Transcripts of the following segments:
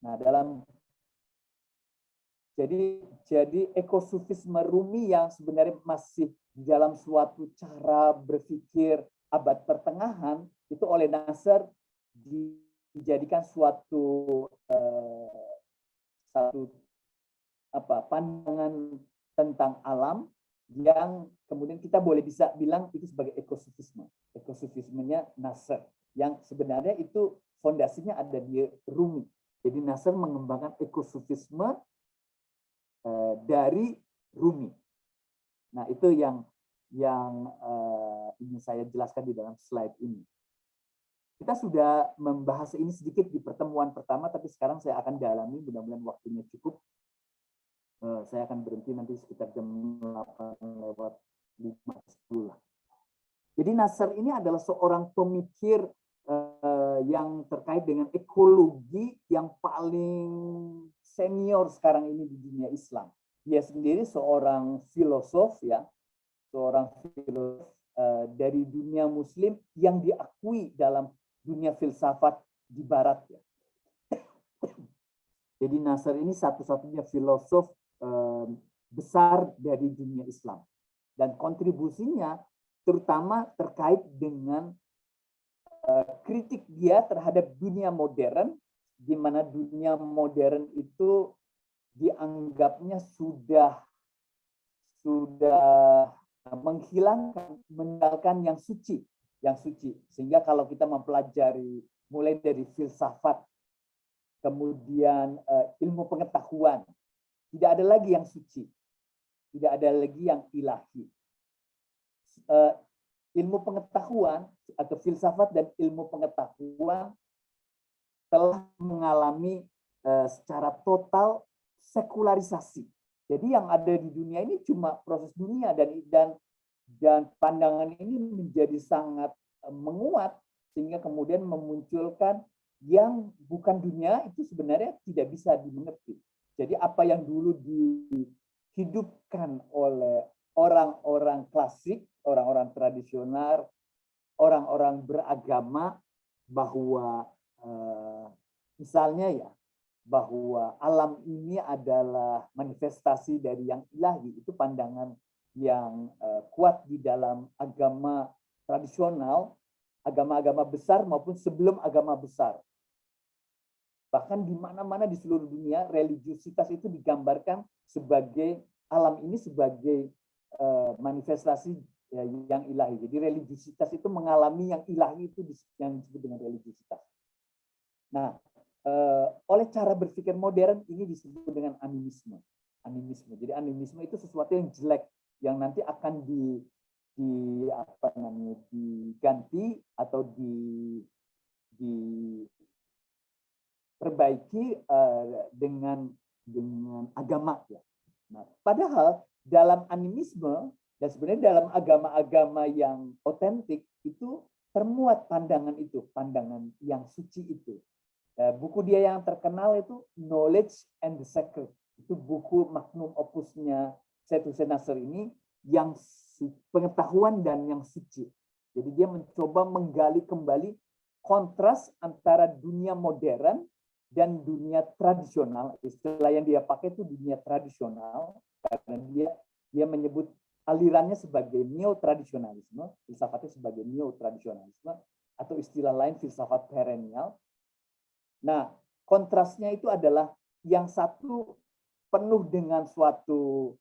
Nah, jadi ekosufisme Rumi yang sebenarnya masih dalam suatu cara berpikir abad pertengahan itu oleh Nasr dijadikan suatu pandangan tentang alam yang kemudian kita boleh bisa bilang itu sebagai ekosufisme. Ekosufismenya Nasr yang sebenarnya itu fondasinya ada di Rumi. Jadi Nasr mengembangkan ekosufisme dari Rumi. Nah, itu yang ingin saya jelaskan di dalam slide ini. Kita sudah membahas ini sedikit di pertemuan pertama, tapi sekarang saya akan dalami, mudah-mudahan waktunya cukup. Saya akan berhenti nanti sekitar jam 8:05 lah. Jadi Nasr ini adalah seorang pemikir yang terkait dengan ekologi yang paling senior sekarang ini di dunia Islam. Dia sendiri seorang filosof ya, seorang filosof dari dunia Muslim yang diakui dalam dunia filsafat di Barat ya. Jadi Nasr ini satu-satunya filosof besar dari dunia Islam dan kontribusinya terutama terkait dengan kritik dia terhadap dunia modern, di mana dunia modern itu dianggapnya sudah meninggalkan yang suci, sehingga kalau kita mempelajari mulai dari filsafat, kemudian ilmu pengetahuan, tidak ada lagi yang suci, tidak ada lagi yang ilahi. Ilmu pengetahuan atau filsafat dan ilmu pengetahuan telah mengalami secara total sekularisasi. Jadi yang ada di dunia ini cuma proses dunia dan pandangan ini menjadi sangat menguat sehingga kemudian memunculkan yang bukan dunia itu sebenarnya tidak bisa dimengerti. Jadi apa yang dulu dihidupkan oleh orang-orang klasik, orang-orang tradisional, orang-orang beragama bahwa misalnya ya bahwa alam ini adalah manifestasi dari yang ilahi, itu pandangan yang kuat di dalam agama tradisional, agama-agama besar maupun sebelum agama besar. Bahkan di mana-mana di seluruh dunia religiusitas itu digambarkan sebagai alam ini sebagai manifestasi yang ilahi. Jadi religiusitas itu mengalami yang ilahi itu yang disebut dengan religiusitas. Nah, oleh cara berpikir modern ini disebut dengan animisme. Jadi animisme itu sesuatu yang jelek yang nanti akan diganti atau diperbaiki dengan agama ya. Nah, padahal dalam animisme dan sebenarnya dalam agama-agama yang otentik itu termuat pandangan itu, pandangan yang suci itu. Buku dia yang terkenal itu Knowledge and the Sacred. Itu buku magnum opusnya Syed Hussein Nasr ini yang pengetahuan dan yang suci. Jadi dia mencoba menggali kembali kontras antara dunia modern dan dunia tradisional. Istilah yang dia pakai itu dunia tradisional karena dia menyebut alirannya sebagai neo-tradisionalisme, filsafatnya sebagai neo-tradisionalisme, atau istilah lain filsafat perennial. Nah, kontrasnya itu adalah yang satu penuh dengan suatu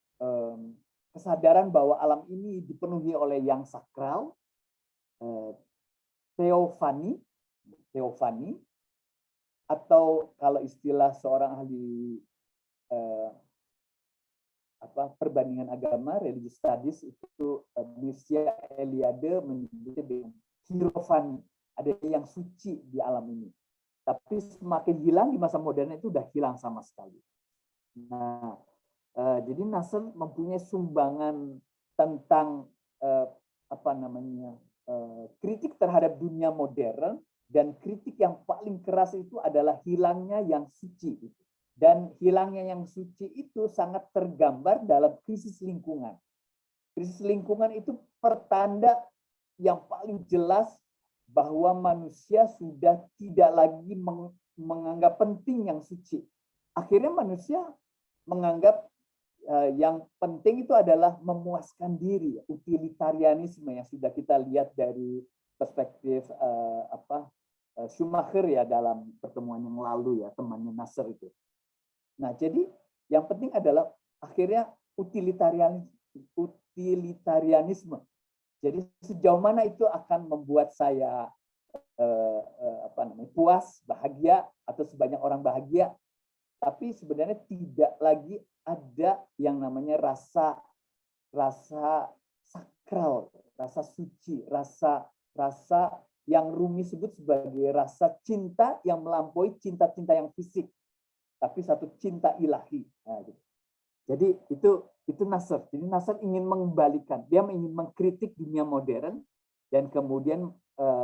kesadaran bahwa alam ini dipenuhi oleh yang sakral, teofani, atau kalau istilah seorang ahli perbandingan agama, religious studies itu Mircea Eliade menyebutnya dengan hierofani, ada yang suci di alam ini. Tapi semakin hilang di masa modern itu udah hilang sama sekali. Nah, jadi Nasr mempunyai sumbangan tentang kritik terhadap dunia modern, dan kritik yang paling keras itu adalah hilangnya yang suci. Dan hilangnya yang suci itu sangat tergambar dalam krisis lingkungan. Krisis lingkungan itu pertanda yang paling jelas bahwa manusia sudah tidak lagi menganggap penting yang suci. Akhirnya manusia menganggap yang penting itu adalah memuaskan diri, utilitarianisme yang sudah kita lihat dari perspektif Schumacher ya dalam pertemuan yang lalu ya, temannya Nasser itu. Nah, jadi yang penting adalah akhirnya utilitarianisme. Jadi sejauh mana itu akan membuat saya puas, bahagia, atau sebanyak orang bahagia, tapi sebenarnya tidak lagi ada yang namanya rasa sakral, rasa suci, rasa yang Rumi sebut sebagai rasa cinta yang melampaui cinta-cinta yang fisik, tapi satu cinta ilahi. Nah, gitu. Jadi itu Nasser. Jadi Nasser ingin mengembalikan, dia ingin mengkritik dunia modern dan kemudian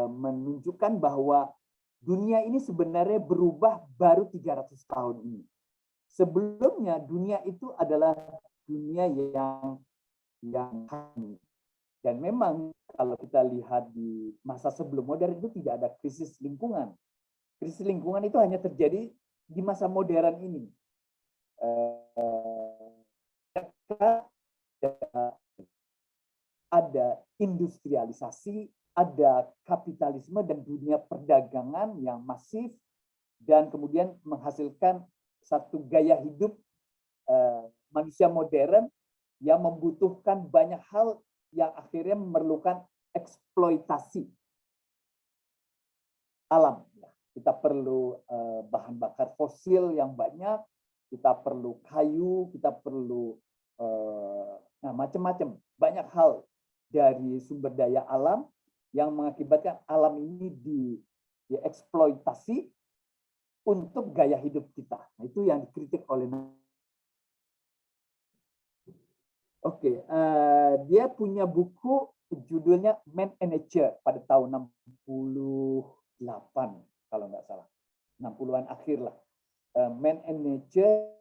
menunjukkan bahwa dunia ini sebenarnya berubah baru 300 tahun ini. Sebelumnya dunia itu adalah dunia yang hani. Dan memang kalau kita lihat di masa sebelum modern itu tidak ada krisis lingkungan. Krisis lingkungan itu hanya terjadi di masa modern ini. Ada industrialisasi, ada kapitalisme dan dunia perdagangan yang masif, dan kemudian menghasilkan satu gaya hidup manusia modern yang membutuhkan banyak hal yang akhirnya memerlukan eksploitasi alam. Kita perlu bahan bakar fosil yang banyak, kita perlu kayu, kita perlu macam-macam, banyak hal dari sumber daya alam yang mengakibatkan alam ini dieksploitasi untuk gaya hidup kita. Nah, itu yang dikritik oleh dia punya buku judulnya Man and Nature pada tahun 68 kalau nggak salah. 60-an akhir lah. Man and Nature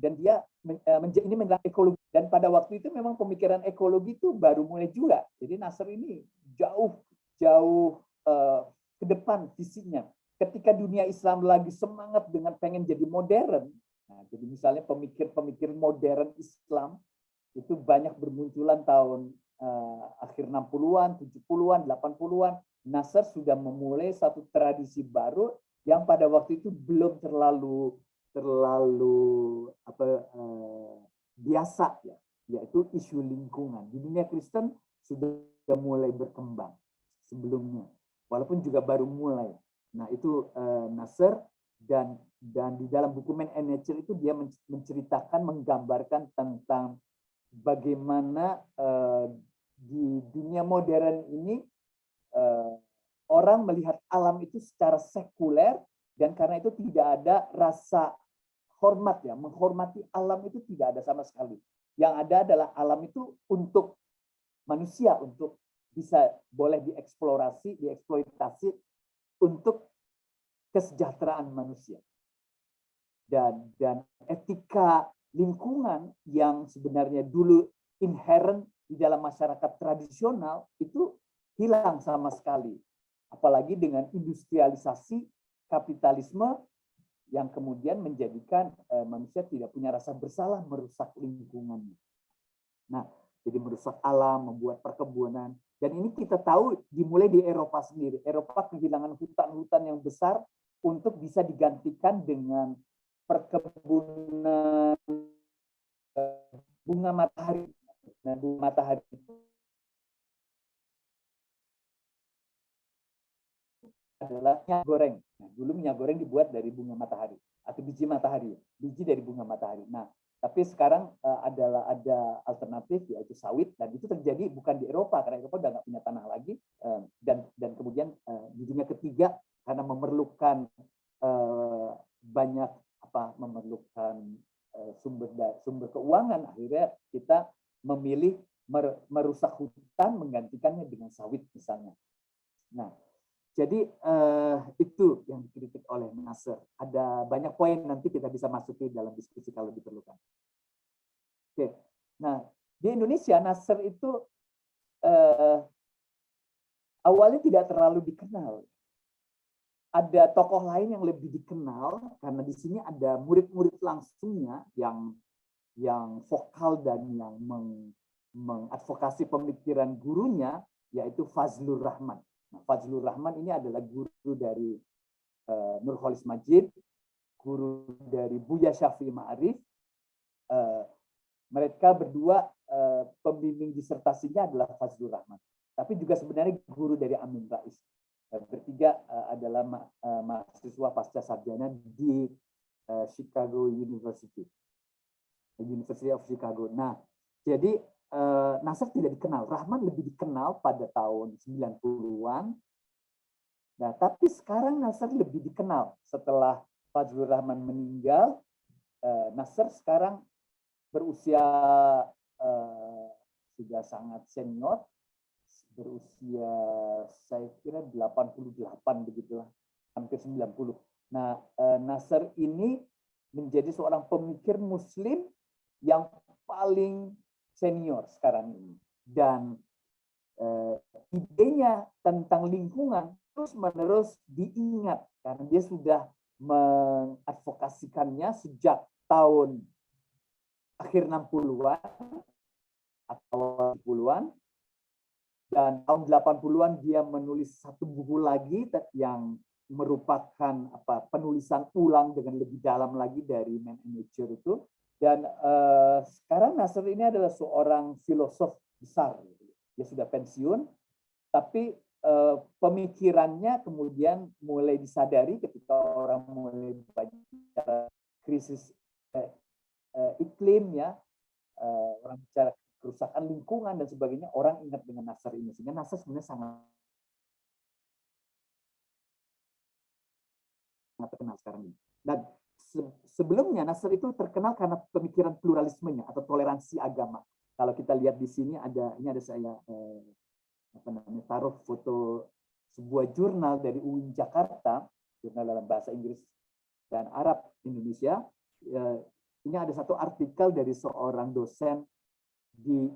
dan dia ini menjelang ekologi, dan pada waktu itu memang pemikiran ekologi itu baru mulai juga. Jadi Nasser ini jauh ke depan visinya. Ketika dunia Islam lagi semangat dengan pengen jadi modern, nah, jadi misalnya pemikir modern Islam itu banyak bermunculan tahun akhir 60-an, 70-an, 80-an. Nasser sudah memulai satu tradisi baru yang pada waktu itu belum terlalu biasa ya, yaitu isu lingkungan. Di dunia Kristen sudah mulai berkembang sebelumnya, walaupun juga baru mulai. Nah, itu Nasser, dan di dalam buku Man and Nature itu dia menceritakan, menggambarkan tentang bagaimana di dunia modern ini orang melihat alam itu secara sekuler, dan karena itu tidak ada rasa hormat ya, menghormati alam itu tidak ada sama sekali. Yang ada adalah alam itu untuk manusia, untuk bisa boleh dieksploitasi untuk kesejahteraan manusia. Dan etika lingkungan yang sebenarnya dulu inherent di dalam masyarakat tradisional itu hilang sama sekali. Apalagi dengan industrialisasi, kapitalisme yang kemudian menjadikan manusia tidak punya rasa bersalah merusak lingkungannya. Nah, jadi merusak alam, membuat perkebunan. Dan ini kita tahu dimulai di Eropa sendiri. Eropa kehilangan hutan-hutan yang besar untuk bisa digantikan dengan perkebunan bunga matahari. Nah, bunga matahari itu adalah minyak goreng. Nah, dulu minyak goreng dibuat dari bunga matahari atau biji matahari, biji dari bunga matahari. Nah, tapi sekarang ada alternatif yaitu sawit, dan itu terjadi bukan di Eropa karena Eropa udah nggak punya tanah lagi, dan kemudian di dunia ketiga karena memerlukan memerlukan sumber keuangan, akhirnya kita memilih merusak hutan menggantikannya dengan sawit misalnya. Nah, jadi itu yang dikritik oleh Nasser. Ada banyak poin, nanti kita bisa masuki dalam diskusi kalau diperlukan. Oke, nah di Indonesia Nasr itu awalnya tidak terlalu dikenal. Ada tokoh lain yang lebih dikenal karena di sini ada murid-murid langsungnya yang vokal dan yang mengadvokasi pemikiran gurunya, yaitu Fazlur Rahman. Nah, Fazlur Rahman ini adalah guru dari Nurholis Majid, guru dari Buya Syafi'i Ma'arif. Mereka berdua pembimbing disertasinya adalah Fazlur Rahman. Tapi juga sebenarnya guru dari Amin Rais. Bertiga adalah mahasiswa pasca sarjana di Chicago University of Chicago. Nah, jadi Nasr tidak dikenal, Rahman lebih dikenal pada tahun 90-an. Nah, tapi sekarang Nasr lebih dikenal setelah Fazlur Rahman meninggal. Nasr sekarang berusia sudah sangat senior, berusia saya kira 88 begitulah, hampir 90. Nah, Nasr ini menjadi seorang pemikir Muslim yang paling senior sekarang ini, dan idenya tentang lingkungan terus-menerus diingat karena dia sudah mengadvokasikannya sejak tahun akhir 60-an atau 70-an. Dan tahun 80-an dia menulis satu buku lagi yang merupakan penulisan ulang dengan lebih dalam lagi dari Man and Nature itu. Dan sekarang Nasr ini adalah seorang filosof besar. Dia sudah pensiun, tapi pemikirannya kemudian mulai disadari ketika orang mulai bicara krisis iklim, ya, orang bicara kerusakan lingkungan dan sebagainya, orang ingat dengan Nasr ini. Sehingga Nasr sebenarnya sangat terkenal sekarang ini. Dan sebelumnya Nasr itu terkenal karena pemikiran pluralismenya atau toleransi agama. Kalau kita lihat di sini ini ada saya taruh foto sebuah jurnal dari UIN Jakarta, jurnal dalam bahasa Inggris dan Arab Indonesia. Ini ada satu artikel dari seorang dosen di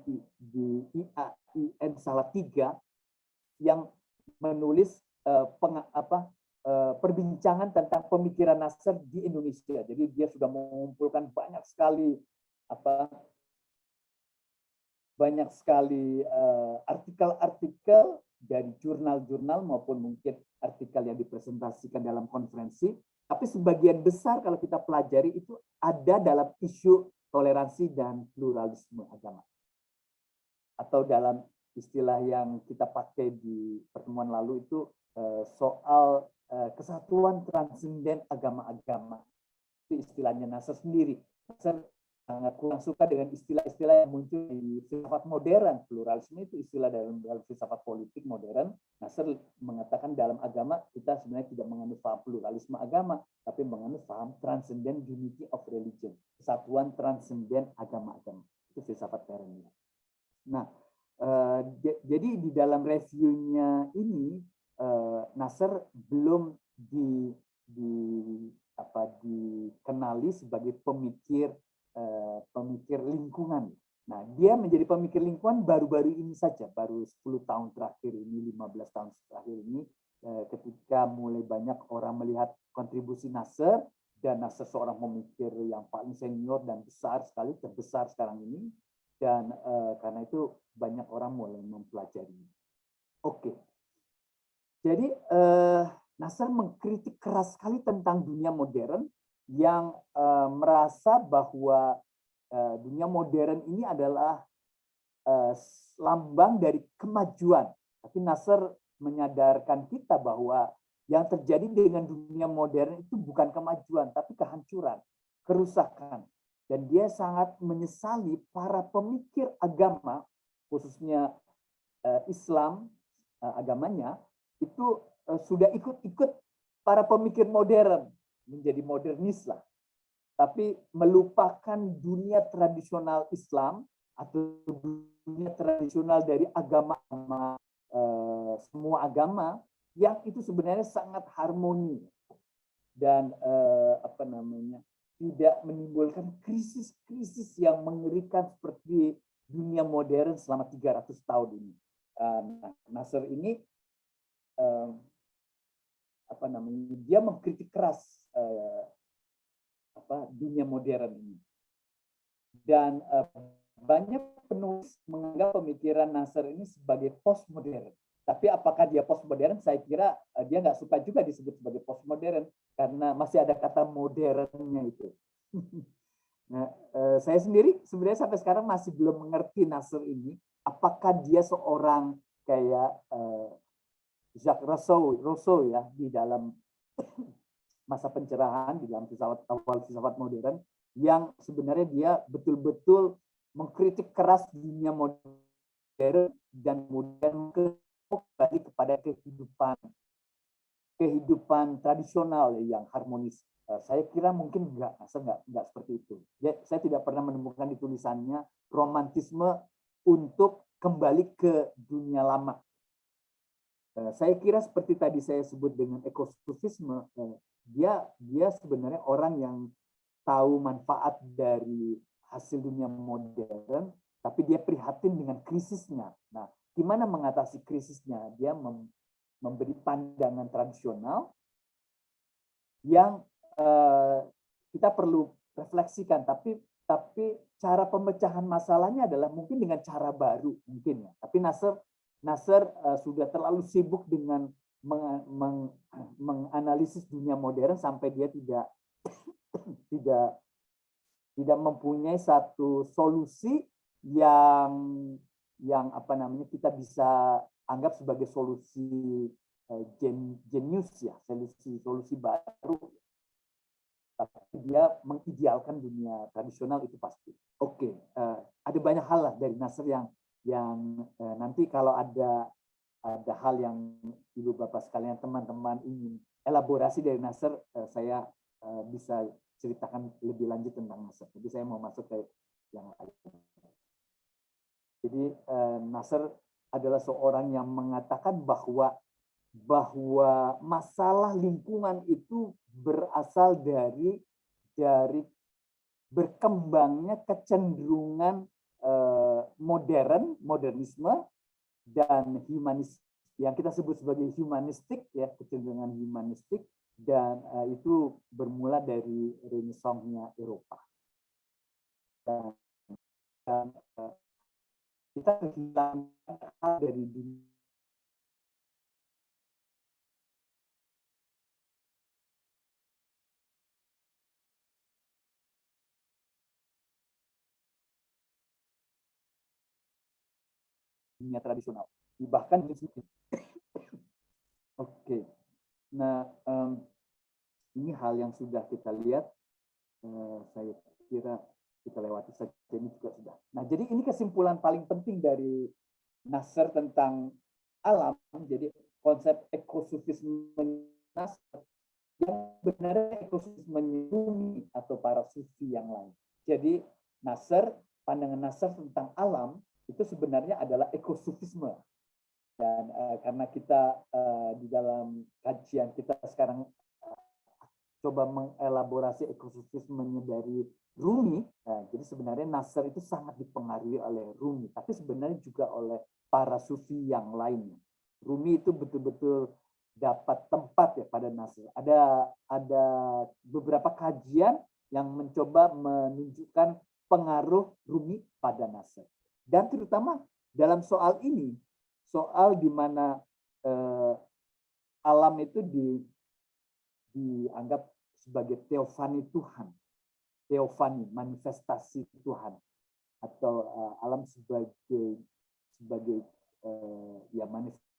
IAIN Salatiga yang menulis perbincangan tentang pemikiran Nasr di Indonesia. Jadi dia sudah mengumpulkan banyak sekali artikel-artikel dari jurnal-jurnal maupun mungkin artikel yang dipresentasikan dalam konferensi. Tapi sebagian besar kalau kita pelajari itu ada dalam isu toleransi dan pluralisme agama. Atau dalam istilah yang kita pakai di pertemuan lalu itu soal kesatuan transenden agama-agama. Itu istilahnya Nasr sendiri. Nasr sangat kurang suka dengan istilah-istilah yang muncul di filsafat modern. Pluralisme itu istilah dalam filsafat politik modern. Nasr mengatakan dalam agama kita sebenarnya tidak menganut paham pluralisme agama, tapi menganut paham transcendent unity of religion, kesatuan transenden agama-agama. Itu filsafat perennial. Nah, jadi di dalam reviewnya ini Nasr belum dikenali sebagai pemikir lingkungan. Nah, dia menjadi pemikir lingkungan baru-baru ini saja, baru 10 tahun terakhir ini, 15 tahun terakhir ini, ketika mulai banyak orang melihat kontribusi Nasr, dan Nasr seorang pemikir yang paling senior dan besar sekali, terbesar sekarang ini, dan karena itu banyak orang mulai mempelajari. Oke. Jadi Nasr mengkritik keras sekali tentang dunia modern yang merasa bahwa dunia modern ini adalah lambang dari kemajuan. Tapi Nasr menyadarkan kita bahwa yang terjadi dengan dunia modern itu bukan kemajuan, tapi kehancuran, kerusakan. Dan dia sangat menyesali para pemikir agama, khususnya Islam, agamanya, itu sudah ikut-ikut para pemikir modern, menjadi modernis lah. Tapi melupakan dunia tradisional Islam atau dunia tradisional dari agama, semua agama yang itu sebenarnya sangat harmoni dan tidak menimbulkan krisis-krisis yang mengerikan seperti dunia modern selama 300 tahun ini. Nasr ini dia mengkritik keras dunia modern ini. Dan banyak penulis menganggap pemikiran Nasr ini sebagai postmodern. Tapi apakah dia postmodern? Saya kira dia nggak suka juga disebut sebagai postmodern karena masih ada kata modernnya itu. Nah, saya sendiri sebenarnya sampai sekarang masih belum mengerti Nasr ini. Apakah dia seorang kayak Jacques Rousseau ya di dalam masa pencerahan, di dalam awal filsafat modern, yang sebenarnya dia betul-betul mengkritik keras dunia modern dan kemudian kembali kepada kehidupan tradisional yang harmonis. Saya kira mungkin enggak seperti itu. Saya tidak pernah menemukan di tulisannya romantisme untuk kembali ke dunia lama. Saya kira seperti tadi saya sebut dengan ekosufisme, dia sebenarnya orang yang tahu manfaat dari hasil dunia modern, tapi dia prihatin dengan krisisnya. Nah, gimana mengatasi krisisnya? Dia memberi pandangan tradisional yang kita perlu refleksikan, tapi cara pemecahan masalahnya adalah mungkin dengan cara baru mungkin ya. Tapi Nasr sudah terlalu sibuk dengan menganalisis dunia modern sampai dia tidak mempunyai satu solusi yang kita bisa anggap sebagai solusi jenius ya, solusi baru. Tapi dia mengidealkan dunia tradisional itu pasti. Oke, ada banyak hal lah dari Nasr yang nanti kalau ada hal yang Ibu Bapak sekalian, teman-teman ingin elaborasi dari Nasr, saya bisa ceritakan lebih lanjut tentang Nasr. Jadi saya mau masuk ke yang lain. Jadi Nasr adalah seorang yang mengatakan bahwa masalah lingkungan itu berasal dari berkembangnya kecenderungan modernisme dan humanis yang kita sebut sebagai humanistik ya, kecenderungan humanistik, dan itu bermula dari Renaissance-nya Eropa. Dan kita kehilangan hal dari dunia tradisional, bahkan oke. Nah, ini hal yang sudah kita lihat, saya kira kita lewati saja, ini juga sudah. Nah, jadi ini kesimpulan paling penting dari Nasr tentang alam. Jadi konsep ekosufisme Nasr yang benarnya ekosufisme Rumi atau para sufi yang lain. Jadi pandangan Nasr tentang alam itu sebenarnya adalah ekosufisme. Dan karena kita di dalam kajian kita sekarang coba mengelaborasi ekosufismenya dari Rumi, jadi sebenarnya Nasr itu sangat dipengaruhi oleh Rumi, tapi sebenarnya juga oleh para sufi yang lainnya. Rumi itu betul-betul dapat tempat ya pada Nasr. Ada beberapa kajian yang mencoba menunjukkan pengaruh Rumi pada Nasr. Dan terutama dalam soal ini, soal di mana alam itu dianggap sebagai teofani Tuhan, teofani, manifestasi Tuhan, atau alam sebagai ya manifestasi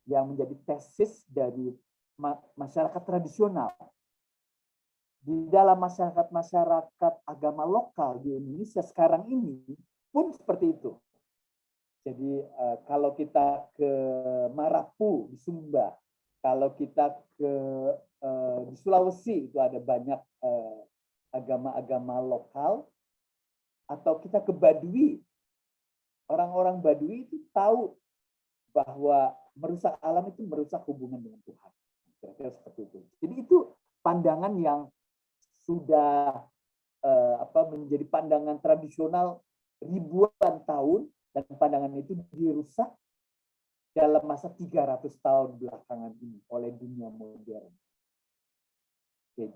yang menjadi tesis dari masyarakat tradisional. Di dalam masyarakat agama lokal di Indonesia sekarang ini pun seperti itu. Jadi kalau kita ke Marapu di Sumba, kalau kita di Sulawesi itu ada banyak agama-agama lokal, atau kita ke Baduy orang-orang Badui itu tahu bahwa merusak alam itu merusak hubungan dengan Tuhan. Kira-kira seperti itu. Jadi itu pandangan yang sudah menjadi pandangan tradisional ribuan tahun, dan pandangan itu dirusak dalam masa 300 tahun belakangan ini oleh dunia modern. Oke,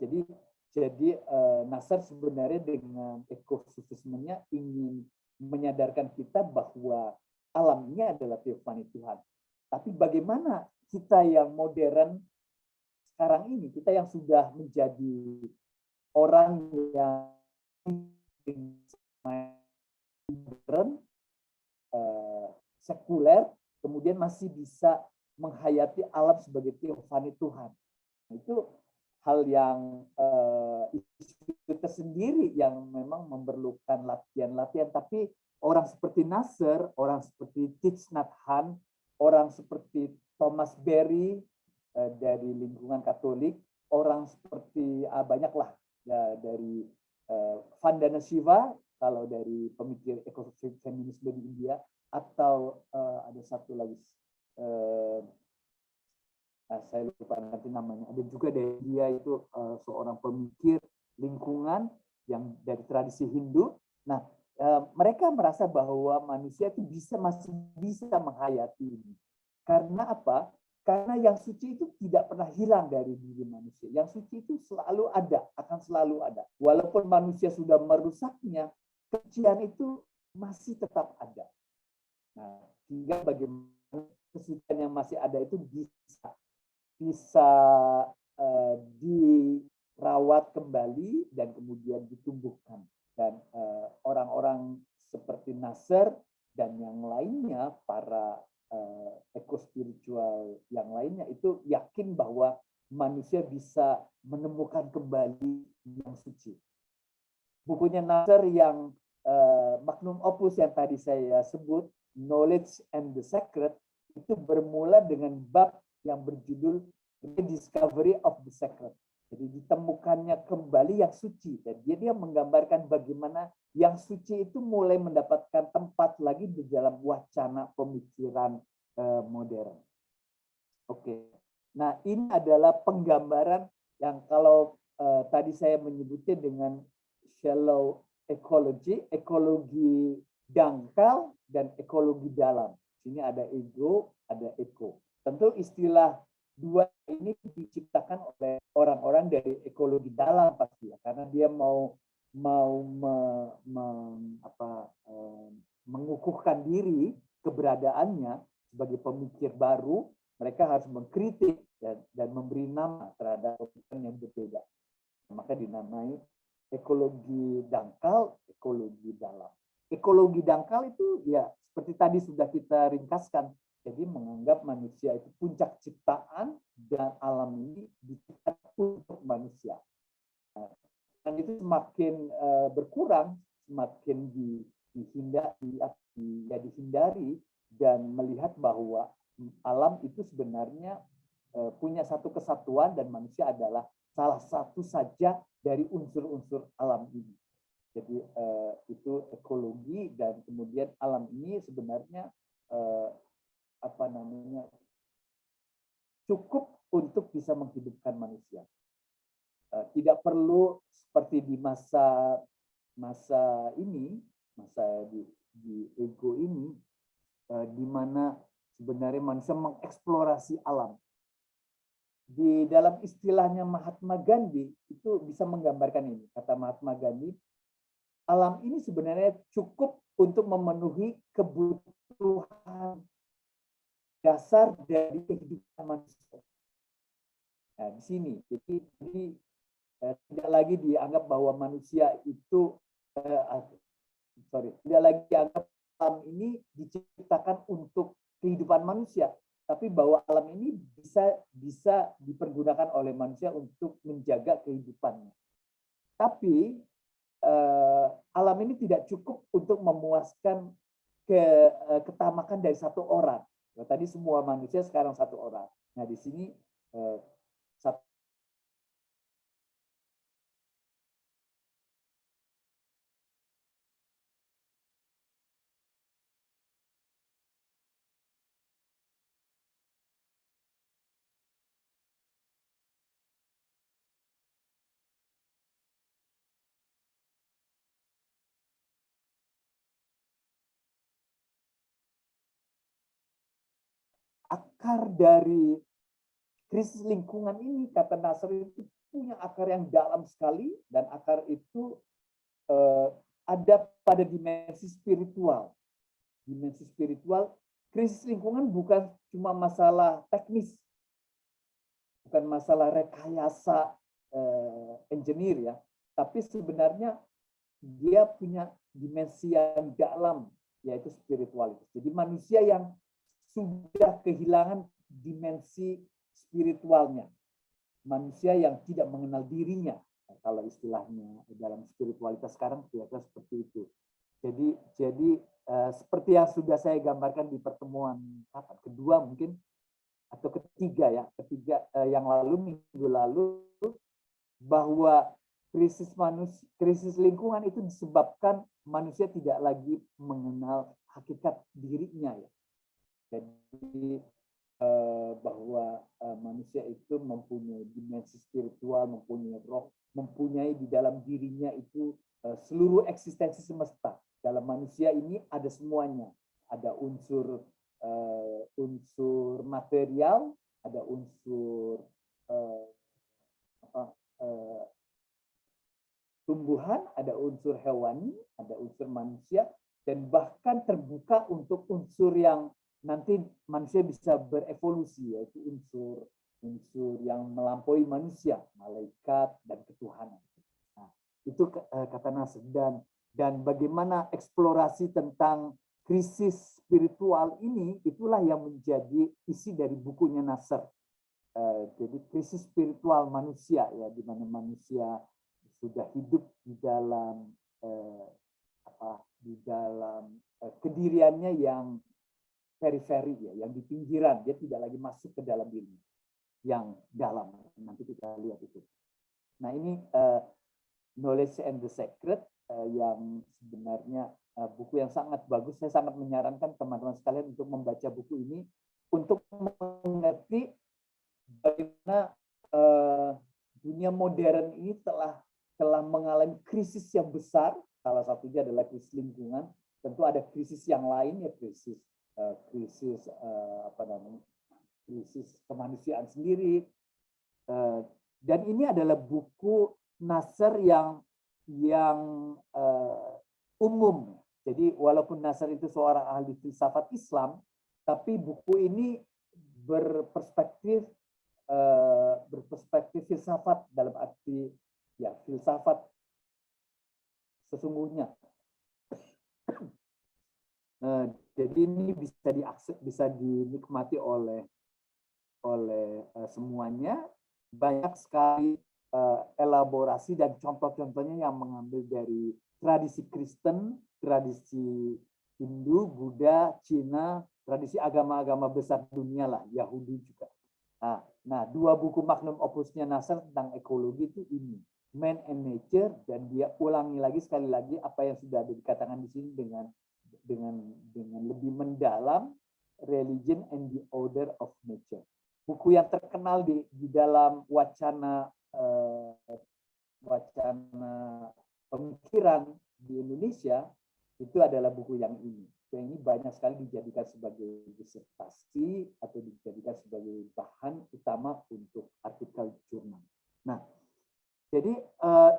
jadi Nasr sebenarnya dengan ekosufismenya ingin menyadarkan kita bahwa alam ini adalah teofani Tuhan. Tapi bagaimana kita yang modern sekarang ini, kita yang sudah menjadi orang yang modern, sekuler, kemudian masih bisa menghayati alam sebagai teofani Tuhan. Itu hal yang itu tersendiri yang memang memerlukan latihan-latihan. Tapi orang seperti Nasr, orang seperti Thich Nhat Hanh, orang seperti Thomas Berry dari lingkungan Katolik, orang seperti banyaklah ya, dari Vandana Shiva kalau dari pemikir ekofeminisme di India, atau ada satu lagi saya lupa nanti namanya. Ada juga dari dia itu seorang pemikir lingkungan yang dari tradisi Hindu. Nah, mereka merasa bahwa manusia itu masih bisa menghayati ini. Karena apa? Karena yang suci itu tidak pernah hilang dari diri manusia. Yang suci itu selalu ada, akan selalu ada. Walaupun manusia sudah merusaknya, kesucian itu masih tetap ada. Nah, hingga bagaimana kesucian yang masih ada itu bisa dirawat kembali dan kemudian ditumbuhkan. Dan orang-orang seperti Nasr dan yang lainnya, para ekospiritual yang lainnya, itu yakin bahwa manusia bisa menemukan kembali yang suci. Bukunya Nasr yang magnum opus yang tadi saya sebut, Knowledge and the Sacred, itu bermula dengan bab yang berjudul Rediscovery of the Sacred. Jadi ditemukannya kembali yang suci, dan dia menggambarkan bagaimana yang suci itu mulai mendapatkan tempat lagi di dalam wacana pemikiran modern. Oke. Nah, ini adalah penggambaran yang kalau tadi saya menyebutnya dengan shallow ecology, ekologi dangkal dan ekologi dalam. Sini ada ego, ada eko. Tentu istilah dua ini diciptakan oleh orang-orang dari ekologi dalam pasti ya, karena dia mau mengukuhkan diri keberadaannya sebagai pemikir baru. Mereka harus mengkritik dan memberi nama terhadap pemikiran yang berbeda. Maka dinamai ekologi dangkal, ekologi dalam. Ekologi dangkal itu ya seperti tadi sudah kita ringkaskan. Jadi menganggap manusia itu puncak ciptaan dan alam ini diciptakan untuk manusia. Dan itu semakin berkurang, semakin dihindari dan melihat bahwa alam itu sebenarnya punya satu kesatuan dan manusia adalah salah satu saja dari unsur-unsur alam ini. Jadi itu ekologi, dan kemudian alam ini sebenarnya cukup untuk bisa menghidupkan manusia. Tidak perlu seperti di masa ini, masa di ego ini, di mana sebenarnya manusia mengeksplorasi alam. Di dalam istilahnya Mahatma Gandhi itu bisa menggambarkan ini. Kata Mahatma Gandhi, alam ini sebenarnya cukup untuk memenuhi kebutuhan dasar dari kehidupan manusia. Nah, di sini, jadi tidak lagi dianggap bahwa manusia itu, tidak lagi dianggap alam ini diciptakan untuk kehidupan manusia, tapi bahwa alam ini bisa dipergunakan oleh manusia untuk menjaga kehidupannya. Tapi alam ini tidak cukup untuk memuaskan ketamakan dari satu orang. Tadi semua manusia, sekarang satu orang. Nah, di sini akar dari krisis lingkungan ini, kata Nasr, itu punya akar yang dalam sekali, dan akar itu ada pada dimensi spiritual. Dimensi spiritual, krisis lingkungan bukan cuma masalah teknis, bukan masalah rekayasa engineer ya, tapi sebenarnya dia punya dimensi yang dalam, yaitu spiritualitas. Jadi manusia yang sudah kehilangan dimensi spiritualnya, manusia yang tidak mengenal dirinya, kalau istilahnya dalam spiritualitas sekarang kira-kira seperti itu. Jadi seperti yang sudah saya gambarkan di pertemuan kedua mungkin, atau ketiga yang lalu, minggu lalu, bahwa krisis lingkungan itu disebabkan manusia tidak lagi mengenal hakikat dirinya ya. Jadi bahwa manusia itu mempunyai dimensi spiritual, mempunyai roh, mempunyai di dalam dirinya itu seluruh eksistensi semesta. Dalam manusia ini ada semuanya, ada unsur material, ada unsur tumbuhan, ada unsur hewani, ada unsur manusia, dan bahkan terbuka untuk unsur yang nanti manusia bisa berevolusi, yaitu unsur yang melampaui manusia, malaikat dan ketuhanan. Nah, itu kata Nasr, dan bagaimana eksplorasi tentang krisis spiritual ini, itulah yang menjadi isi dari bukunya Nasr. Jadi krisis spiritual manusia ya, di mana manusia sudah hidup di dalam kediriannya yang periferi ya, yang di pinggiran, dia tidak lagi masuk ke dalam diri yang dalam. Nanti kita lihat itu. Nah ini Knowledge and the Secret, yang sebenarnya buku yang sangat bagus. Saya sangat menyarankan teman-teman sekalian untuk membaca buku ini untuk mengerti bagaimana dunia modern ini telah mengalami krisis yang besar. Salah satunya adalah krisis lingkungan. Tentu ada krisis yang lain ya, krisis kemanusiaan sendiri. Dan ini adalah buku Nasr yang umum. Jadi walaupun Nasr itu seorang ahli filsafat Islam, tapi buku ini berperspektif filsafat, dalam arti ya filsafat sesungguhnya. Jadi ini bisa diakses, bisa dinikmati oleh semuanya. Banyak sekali elaborasi dan contoh-contohnya yang mengambil dari tradisi Kristen, tradisi Hindu, Buddha, Cina, tradisi agama-agama besar dunia lah, Yahudi juga. Nah, dua buku magnum opusnya Nasr tentang ekologi itu ini, Man and Nature, dan dia ulangi lagi sekali lagi apa yang sudah dikatakan di sini dengan lebih mendalam, Religion and the Order of Nature. Buku yang terkenal di dalam wacana pemikiran di Indonesia itu adalah buku yang ini. Yang ini banyak sekali dijadikan sebagai disertasi atau dijadikan sebagai bahan utama untuk artikel jurnal. Nah, jadi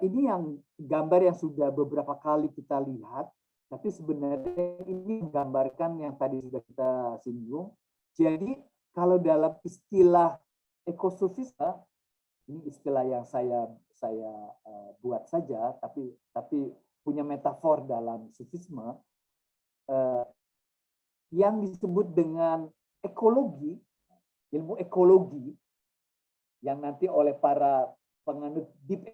ini yang gambar yang sudah beberapa kali kita lihat, tapi sebenarnya ini menggambarkan yang tadi sudah kita singgung. Jadi kalau dalam istilah ekosofisme, ini istilah yang saya buat saja, tapi punya metafor dalam sufisme, yang disebut dengan ekologi, ilmu ekologi, yang nanti oleh para penganut deep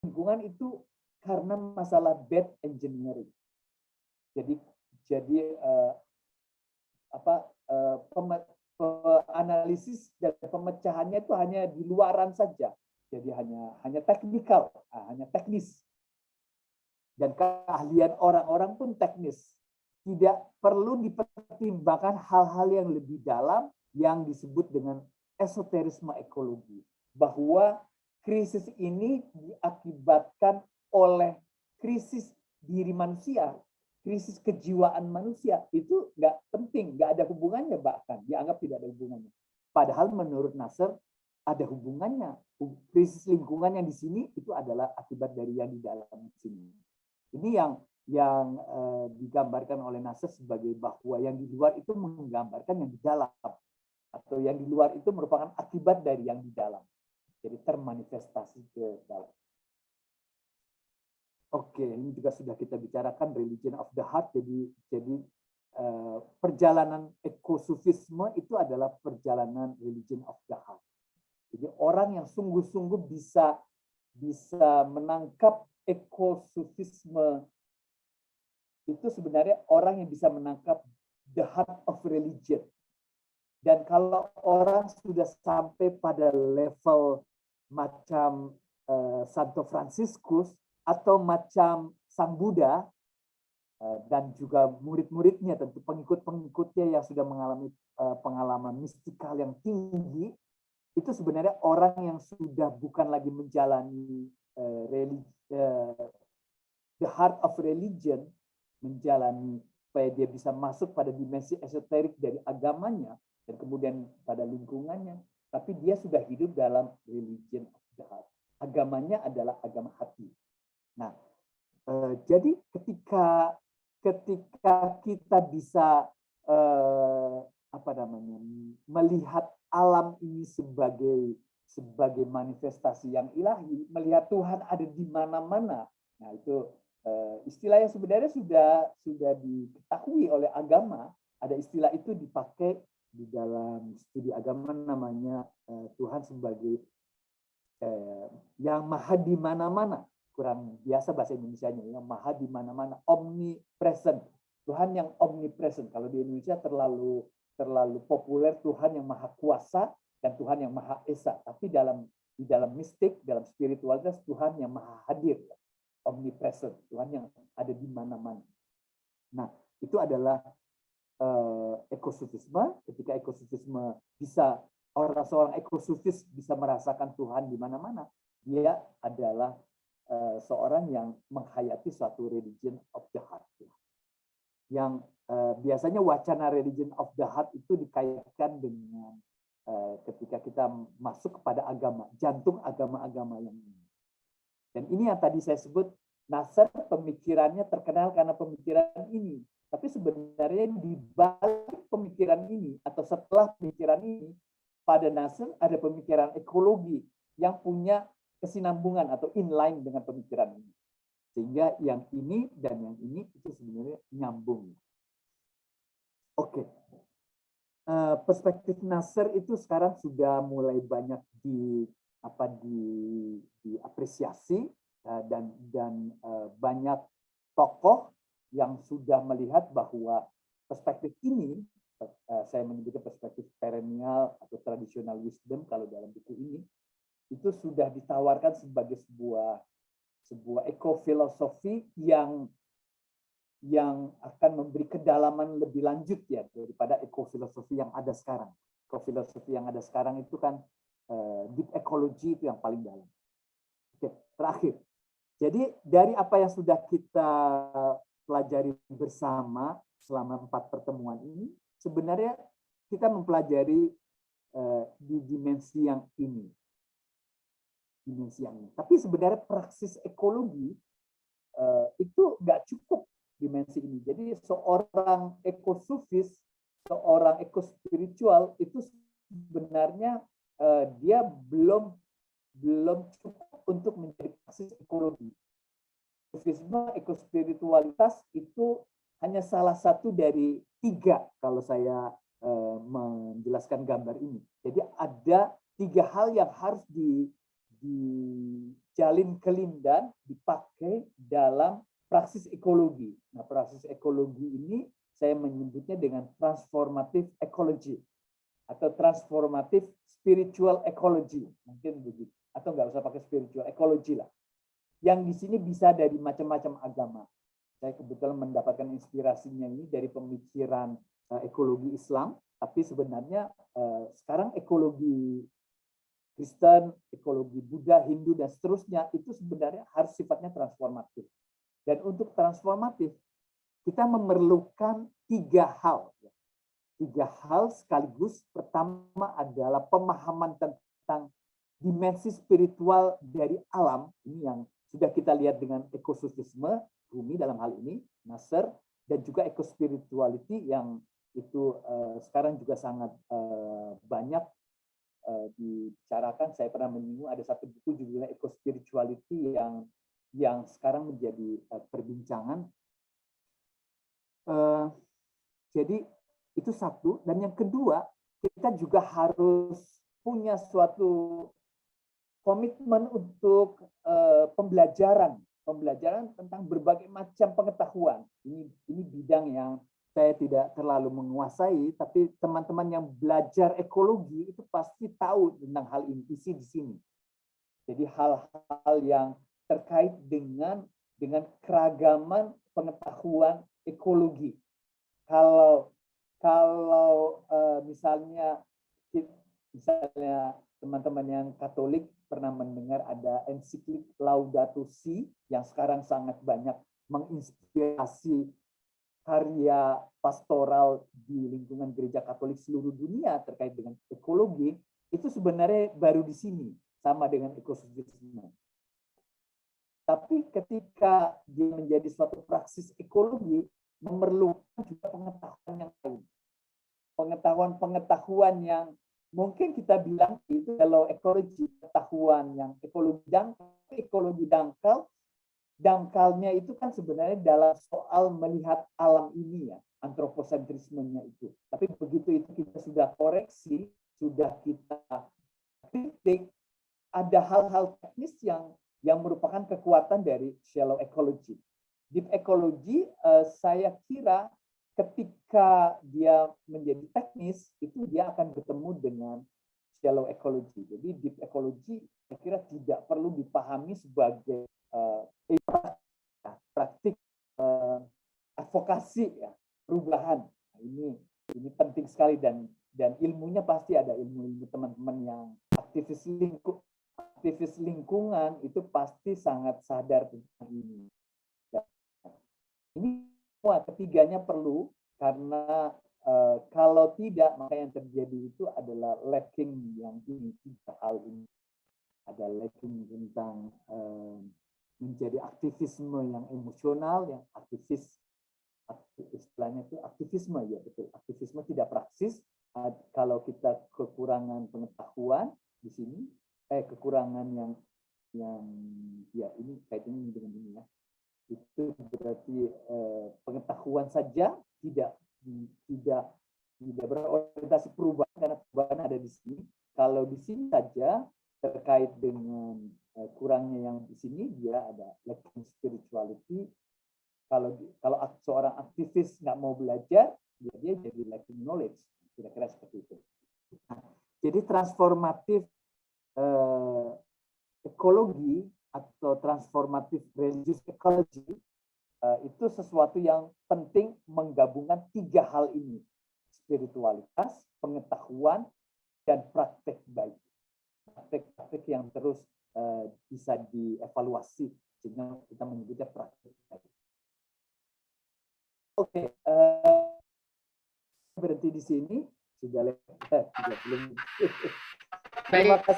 lingkungan itu karena masalah bad engineering. Jadi analisis dan pemecahannya itu hanya di luaran saja. Jadi hanya teknikal, hanya teknis. Dan keahlian orang-orang pun teknis. Tidak perlu dipertimbangkan hal-hal yang lebih dalam yang disebut dengan esoterisme ekologi. Bahwa krisis ini diakibatkan oleh krisis diri manusia, krisis kejiwaan manusia. Itu nggak penting, nggak ada hubungannya, bahkan dianggap tidak ada hubungannya. Padahal menurut Nasser ada hubungannya. Krisis lingkungan yang di sini itu adalah akibat dari yang di dalam sini. Ini yang digambarkan oleh Nasser sebagai bahwa yang di luar itu menggambarkan yang di dalam, atau yang di luar itu merupakan akibat dari yang di dalam. Jadi termanifestasi ke dalam. Oke, ini juga sudah kita bicarakan religion of the heart. Jadi perjalanan ekosufisme itu adalah perjalanan religion of the heart. Jadi orang yang sungguh-sungguh bisa menangkap ekosufisme itu sebenarnya orang yang bisa menangkap the heart of religion. Dan kalau orang sudah sampai pada level macam Santo Fransiskus atau macam Sang Buddha dan juga murid-muridnya, tentu pengikut-pengikutnya yang sudah mengalami pengalaman mistikal yang tinggi, itu sebenarnya orang yang sudah bukan lagi menjalani the heart of religion, menjalani supaya dia bisa masuk pada dimensi esoterik dari agamanya dan kemudian pada lingkungannya, tapi dia sudah hidup dalam religion of the heart. Agamanya adalah agama hati. Nah, jadi ketika kita bisa melihat alam ini sebagai manifestasi yang ilahi, melihat Tuhan ada di mana-mana. Nah, itu istilah yang sebenarnya sudah diketahui oleh agama. Ada istilah itu dipakai di dalam studi agama, namanya Tuhan sebagai yang maha di mana-mana. Kurang biasa bahasa Indonesianya, yang maha di mana-mana, omnipresent. Tuhan yang omnipresent. Kalau di Indonesia terlalu populer Tuhan yang maha kuasa dan Tuhan yang maha esa. Tapi di dalam mistik, dalam spiritualitas, Tuhan yang maha hadir, omnipresent, Tuhan yang ada di mana-mana. Nah, itu adalah ekosufisme. Ketika ekosufisme bisa, seorang ekosufis bisa merasakan Tuhan di mana-mana, dia adalah seorang yang menghayati suatu religion of the heart. Yang biasanya wacana religion of the heart itu dikaitkan dengan ketika kita masuk kepada agama, jantung agama-agama yang ini. Dan ini yang tadi saya sebut, Nasser pemikirannya terkenal karena pemikiran ini. Tapi sebenarnya di balik pemikiran ini atau setelah pemikiran ini, pada Nasser ada pemikiran ekologi yang punya kesinambungan atau inline dengan pemikiran ini. Sehingga yang ini dan yang ini itu sebenarnya nyambung. Oke. Perspektif Nasser itu sekarang sudah mulai banyak diapresiasi dan banyak tokoh yang sudah melihat bahwa perspektif ini, saya menyebutnya perspektif perennial atau traditional wisdom kalau dalam buku ini, itu sudah ditawarkan sebagai sebuah ekofilosofi yang akan memberi kedalaman lebih lanjut ya daripada ekofilosofi yang ada sekarang. Ekofilosofi yang ada sekarang itu kan deep ecology itu yang paling dalam. Oke, terakhir. Jadi dari apa yang sudah kita pelajari bersama selama 4 pertemuan ini, sebenarnya kita mempelajari di dimensi yang ini. Tapi sebenarnya praksis ekologi itu nggak cukup dimensi ini. Jadi seorang ekosufis, seorang ekospiritual itu sebenarnya dia belum cukup untuk menjadi praksis ekologi. Sufisme, ekospiritualitas itu hanya salah satu dari 3 kalau saya menjelaskan gambar ini. Jadi ada 3 hal yang harus dijalin kelindan, dipakai dalam praksis ekologi. Nah, praksis ekologi ini saya menyebutnya dengan transformative ecology. atau transformatif spiritual ecology, mungkin begitu, atau nggak usah pakai spiritual ecology lah. Yang di sini bisa dari macam-macam agama. Saya kebetulan mendapatkan inspirasinya ini dari pemikiran ekologi Islam, tapi sebenarnya sekarang ekologi Kristen, ekologi Buddha, Hindu, dan seterusnya itu sebenarnya harus sifatnya transformatif. Dan untuk transformatif, kita memerlukan 3 hal. 3 hal sekaligus. Pertama adalah pemahaman tentang dimensi spiritual dari alam. Ini yang sudah kita lihat dengan ekosistem bumi dalam hal ini, Nasr, dan juga ekospirituality yang itu sekarang juga sangat banyak dibicarakan. Saya pernah menyinggung ada satu buku judulnya Ecospirituality yang sekarang menjadi perbincangan. Jadi itu satu. Dan yang kedua, kita juga harus punya suatu komitmen untuk pembelajaran tentang berbagai macam pengetahuan. Ini bidang yang saya tidak terlalu menguasai, tapi teman-teman yang belajar ekologi itu pasti tahu tentang hal ini, isi di sini. Jadi hal-hal yang terkait dengan keragaman pengetahuan ekologi. Kalau misalnya teman-teman yang Katolik pernah mendengar ada ensiklik Laudato Si yang sekarang sangat banyak menginspirasi karya pastoral di lingkungan gereja Katolik seluruh dunia terkait dengan ekologi, itu sebenarnya baru di sini, sama dengan ekosistem. Tapi ketika dia menjadi suatu praksis ekologi, memerlukan juga pengetahuan yang lain. Pengetahuan yang mungkin kita bilang itu kalau ekologi, pengetahuan yang ekologi dangkalnya itu kan sebenarnya dalam soal melihat alam ini ya, antroposentrismenya itu. Tapi begitu itu kita sudah koreksi, sudah kita kritik, ada hal-hal teknis yang merupakan kekuatan dari shallow ecology. Deep ecology, saya kira ketika dia menjadi teknis, itu dia akan bertemu dengan shallow ecology. Jadi deep ecology saya kira tidak perlu dipahami sebagai praktik advokasi ya, perubahan. Nah, ini penting sekali dan ilmunya pasti ada, ilmu teman-teman yang aktivis lingkungan itu pasti sangat sadar tentang ini. Ini semua ketiganya perlu, karena kalau tidak maka yang terjadi itu adalah lacking yang ini, 3 hal ini. Ada lacking tentang menjadi aktivisme yang emosional, yang istilahnya itu aktivisme, ya betul, aktivisme tidak praksis. Kalau kita kekurangan pengetahuan di sini, kekurangan yang ya ini kaitannya dengan ini ya, itu berarti pengetahuan saja tidak berorientasi perubahan, karena perubahan ada di sini. Kalau di sini saja terkait dengan kurangnya yang di sini, dia ada lacking spirituality. Kalau seorang aktivis nggak mau belajar, dia jadi lacking knowledge, kira-kira seperti itu. Nah, jadi transformatif ekologi atau transformatif religious ecology itu sesuatu yang penting menggabungkan 3 hal ini: spiritualitas, pengetahuan, dan praktek baik. Praktek yang terus bisa dievaluasi, sehingga kita menyebutnya praktek baik. Oke, berhenti di sini, sudah lewat 30 menit. Terima kasih.